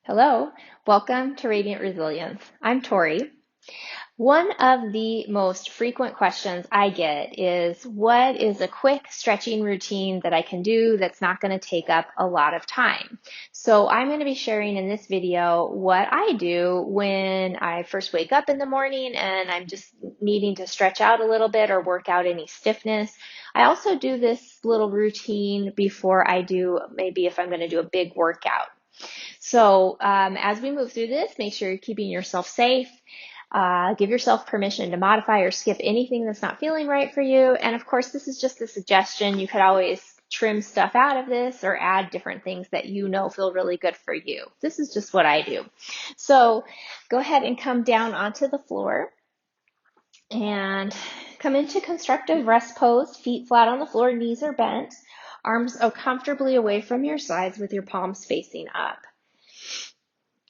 Hello, welcome to Radiant Resilience. I'm Torrey. One of the most frequent questions I get is, what is a quick stretching routine that I can do that's not going to take up a lot of time? So I'm going to be sharing in this video what I do when I first wake up in the morning and I'm just needing to stretch out a little bit or work out any stiffness. I also do this little routine before I do, maybe if I'm going to do a big workout. So as we move through this, make sure you're keeping yourself safe. Give yourself permission to modify or skip anything that's not feeling right for you. And of course, this is just a suggestion. You could always trim stuff out of this or add different things that you know feel really good for you. This is just what I do. So go ahead and come down onto the floor and come into constructive rest pose, feet flat on the floor, knees are bent, arms comfortably away from your sides with your palms facing up.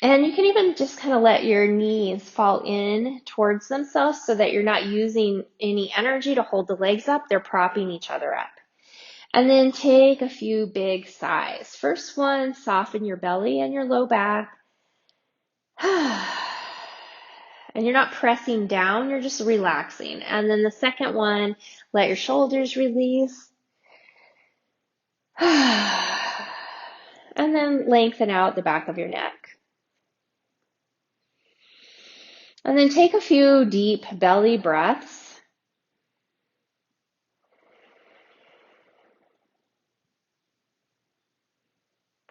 And you can even just kind of let your knees fall in towards themselves so that you're not using any energy to hold the legs up. They're propping each other up. And then take a few big sighs. First one, soften your belly and your low back. And you're not pressing down, you're just relaxing. And then the second one, let your shoulders release. And then lengthen out the back of your neck. And then take a few deep belly breaths.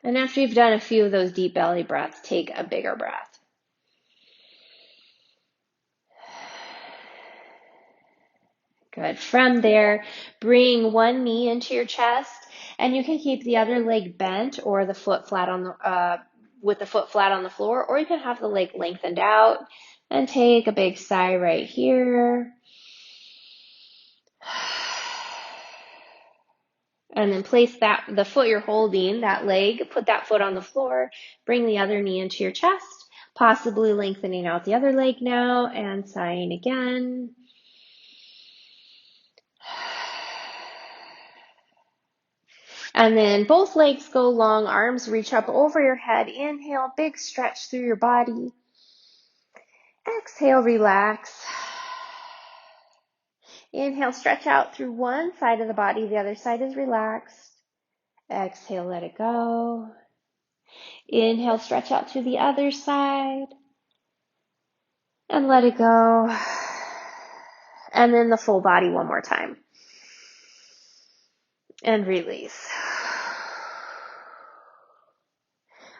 And after you've done a few of those deep belly breaths, take a bigger breath. Good. From there, bring one knee into your chest, and you can keep the other leg bent or the foot flat on the with the foot flat on the floor, or you can have the leg lengthened out. And take a big sigh right here. And then place the foot you're holding, that leg, put that foot on the floor, bring the other knee into your chest, possibly lengthening out the other leg now, and sighing again. And then both legs go long, arms reach up over your head. Inhale, big stretch through your body. Exhale, relax. Inhale, stretch out through one side of the body, the other side is relaxed. Exhale, let it go. Inhale, stretch out to the other side. And let it go. And then the full body one more time. And release.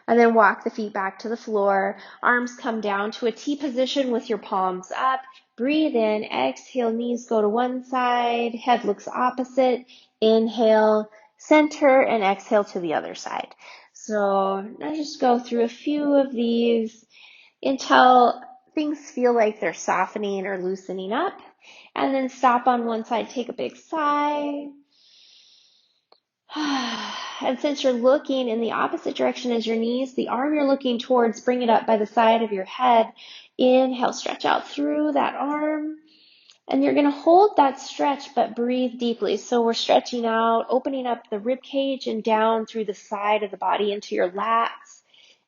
And then walk the feet back to the floor. Arms come down to a T position with your palms up. Breathe in, exhale, knees go to one side, head looks opposite. Inhale, center, and exhale to the other side. So now just go through a few of these until things feel like they're softening or loosening up. And then stop on one side, take a big sigh. And since you're looking in the opposite direction as your knees, the arm you're looking towards, bring it up by the side of your head. Inhale, stretch out through that arm. And you're going to hold that stretch, but breathe deeply. So we're stretching out, opening up the rib cage and down through the side of the body into your lats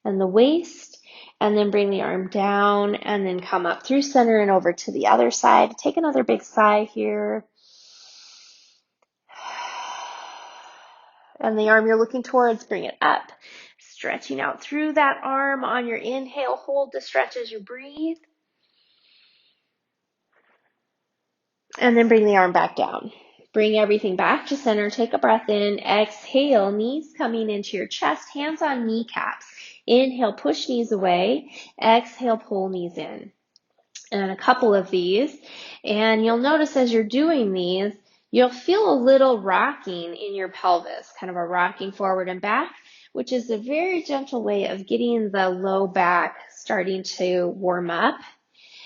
and the waist. And then bring the arm down and then come up through center and over to the other side. Take another big sigh here. And the arm you're looking towards, bring it up. Stretching out through that arm on your inhale. Hold the stretch as you breathe. And then bring the arm back down. Bring everything back to center. Take a breath in. Exhale, knees coming into your chest, hands on kneecaps. Inhale, push knees away. Exhale, pull knees in. And a couple of these. And you'll notice as you're doing these, you'll feel a little rocking in your pelvis, kind of a rocking forward and back, which is a very gentle way of getting the low back starting to warm up.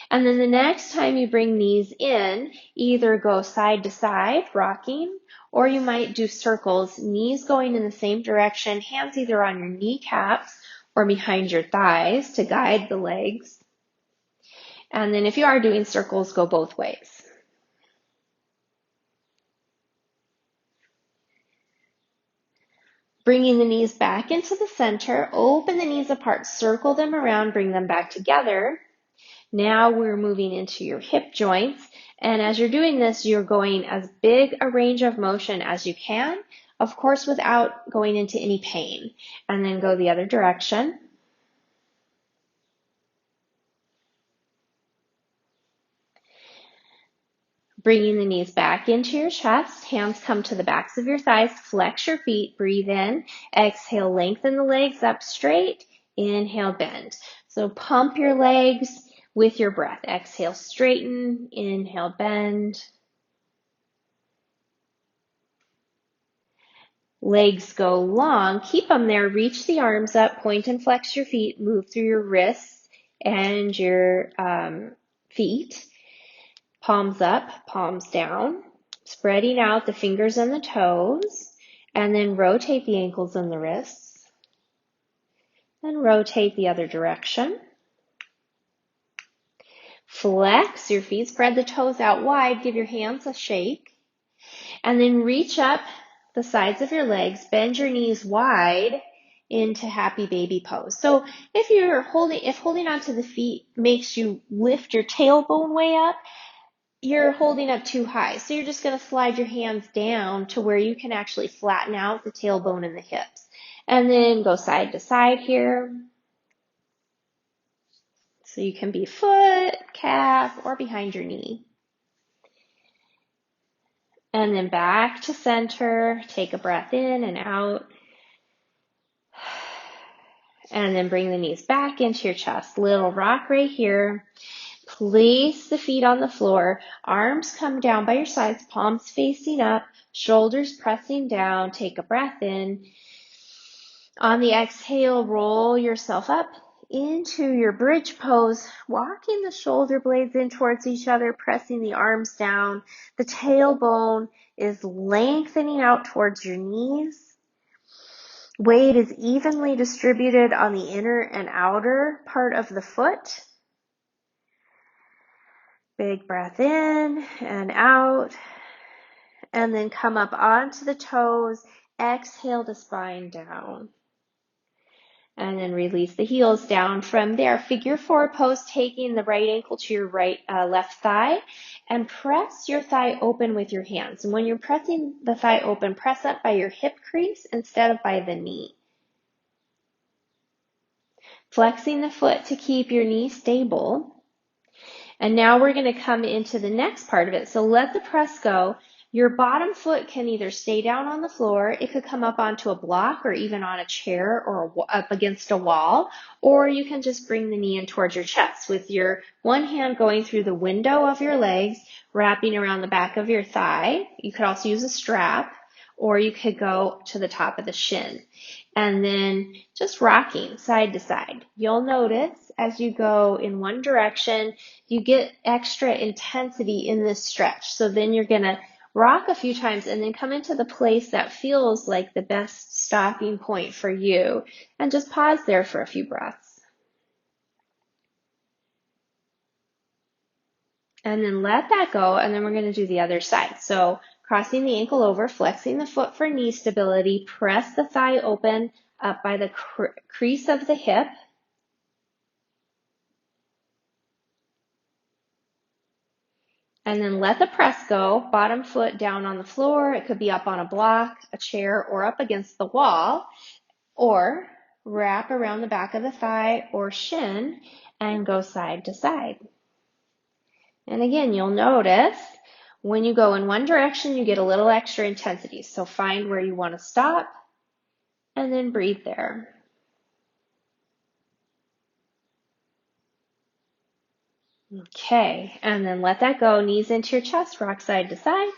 And then the next time you bring these in, either go side to side, rocking, or you might do circles, knees going in the same direction, hands either on your kneecaps or behind your thighs to guide the legs. And then if you are doing circles, go both ways. Bringing the knees back into the center, open the knees apart, circle them around, bring them back together. Now we're moving into your hip joints. And as you're doing this, you're going as big a range of motion as you can, of course, without going into any pain. And then go the other direction. Bringing the knees back into your chest, hands come to the backs of your thighs, flex your feet, breathe in, exhale, lengthen the legs up straight, inhale, bend. So pump your legs with your breath. Exhale, straighten, inhale, bend. Legs go long, keep them there, reach the arms up, point and flex your feet, move through your wrists and your feet. Palms up, palms down, spreading out the fingers and the toes, and then rotate the ankles and the wrists, and rotate the other direction. Flex your feet, spread the toes out wide, give your hands a shake, and then reach up the sides of your legs, bend your knees wide into happy baby pose. So if holding onto the feet makes you lift your tailbone way up, you're holding up too high. So you're just going to slide your hands down to where you can actually flatten out the tailbone and the hips. And then go side to side here. So you can be foot, calf, or behind your knee. And then back to center. Take a breath in and out. And then bring the knees back into your chest. Little rock right here. Place the feet on the floor, arms come down by your sides, palms facing up, shoulders pressing down. Take a breath in. On the exhale, roll yourself up into your bridge pose, walking the shoulder blades in towards each other, pressing the arms down. The tailbone is lengthening out towards your knees. Weight is evenly distributed on the inner and outer part of the foot. Big breath in and out, and then come up onto the toes. Exhale to spine down. And then release the heels down from there. Figure four pose, taking the right ankle to your left thigh, and press your thigh open with your hands. And when you're pressing the thigh open, press up by your hip crease instead of by the knee. Flexing the foot to keep your knee stable. And now we're going to come into the next part of it. So let the press go. Your bottom foot can either stay down on the floor, it could come up onto a block or even on a chair or up against a wall, or you can just bring the knee in towards your chest with your one hand going through the window of your legs, wrapping around the back of your thigh. You could also use a strap, or you could go to the top of the shin. And then just rocking side to side. You'll notice as you go in one direction, you get extra intensity in this stretch. So then you're going to rock a few times and then come into the place that feels like the best stopping point for you. And just pause there for a few breaths. And then let that go, and then we're going to do the other side. So crossing the ankle over, flexing the foot for knee stability, press the thigh open up by the crease of the hip. And then let the press go, bottom foot down on the floor. It could be up on a block, a chair, or up against the wall, or wrap around the back of the thigh or shin and go side to side. And again, you'll notice when you go in one direction, you get a little extra intensity. So find where you want to stop and then breathe there. Okay, and then let that go. Knees into your chest, rock side to side.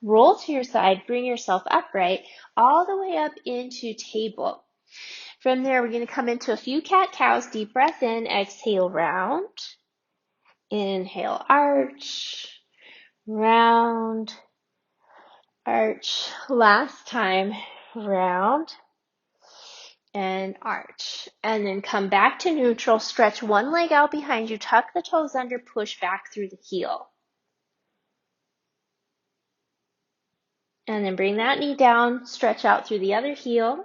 Roll to your side, bring yourself upright, all the way up into table. From there, we're going to come into a few cat-cows. Deep breath in, exhale, round. Inhale, arch, round, arch. Last time, round and arch. And then come back to neutral. Stretch one leg out behind you, tuck the toes under, push back through the heel. And then bring that knee down, stretch out through the other heel.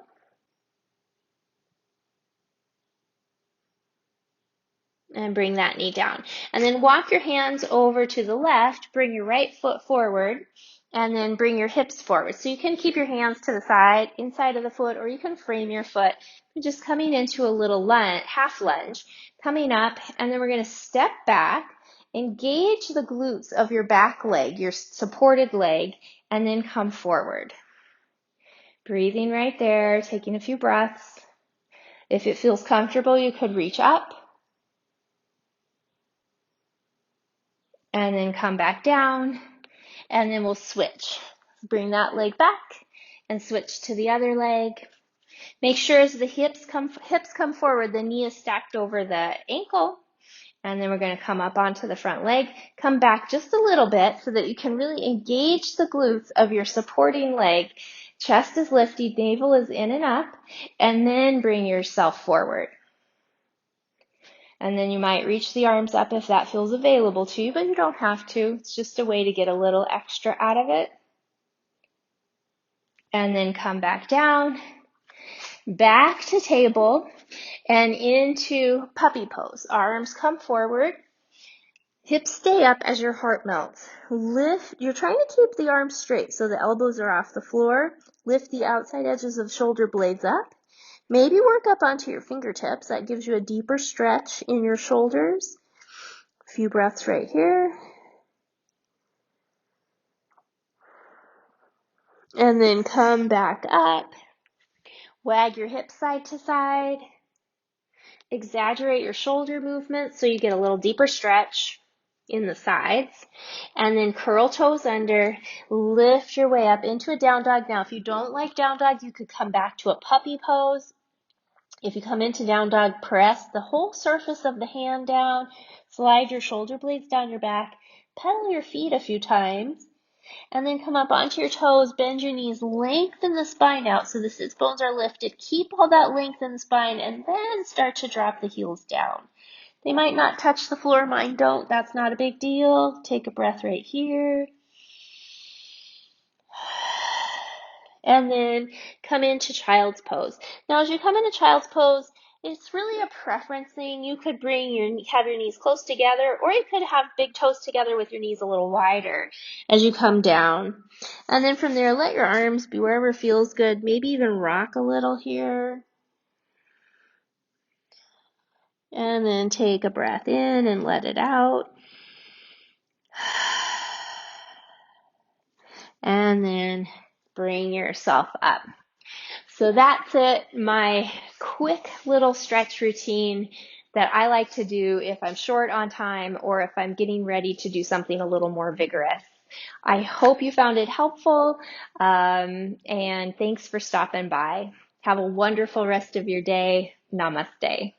And bring that knee down. And then walk your hands over to the left, bring your right foot forward, and then bring your hips forward. So you can keep your hands to the side, inside of the foot, or you can frame your foot. Just coming into a little lunge, half lunge, coming up, and then we're going to step back, engage the glutes of your back leg, your supported leg, and then come forward. Breathing right there, taking a few breaths. If it feels comfortable, you could reach up. And then come back down, and then we'll switch. Bring that leg back and switch to the other leg. Make sure as the hips come forward, the knee is stacked over the ankle, and then we're going to come up onto the front leg. Come back just a little bit so that you can really engage the glutes of your supporting leg. Chest is lifted, navel is in and up, and then bring yourself forward. And then you might reach the arms up if that feels available to you, but you don't have to. It's just a way to get a little extra out of it. And then come back down, back to table, and into puppy pose. Arms come forward. Hips stay up as your heart melts. Lift. You're trying to keep the arms straight so the elbows are off the floor. Lift the outside edges of shoulder blades up. Maybe work up onto your fingertips. That gives you a deeper stretch in your shoulders. A few breaths right here. And then come back up. Wag your hips side to side. Exaggerate your shoulder movement so you get a little deeper stretch in the sides. And then curl toes under. Lift your way up into a down dog. Now, if you don't like down dog, you could come back to a puppy pose. If you come into down dog, press the whole surface of the hand down, slide your shoulder blades down your back, pedal your feet a few times, and then come up onto your toes, bend your knees, lengthen the spine out so the sits bones are lifted. Keep all that length in the spine, and then start to drop the heels down. They might not touch the floor, mine don't. That's not a big deal. Take a breath right here. And then come into child's pose. Now, as you come into child's pose, it's really a preference thing. You could have your knees close together, or you could have big toes together with your knees a little wider as you come down. And then from there, let your arms be wherever feels good. Maybe even rock a little here. And then take a breath in and let it out. And then bring yourself up. So that's it, my quick little stretch routine that I like to do if I'm short on time or if I'm getting ready to do something a little more vigorous. I hope you found it helpful, and thanks for stopping by. Have a wonderful rest of your day. Namaste.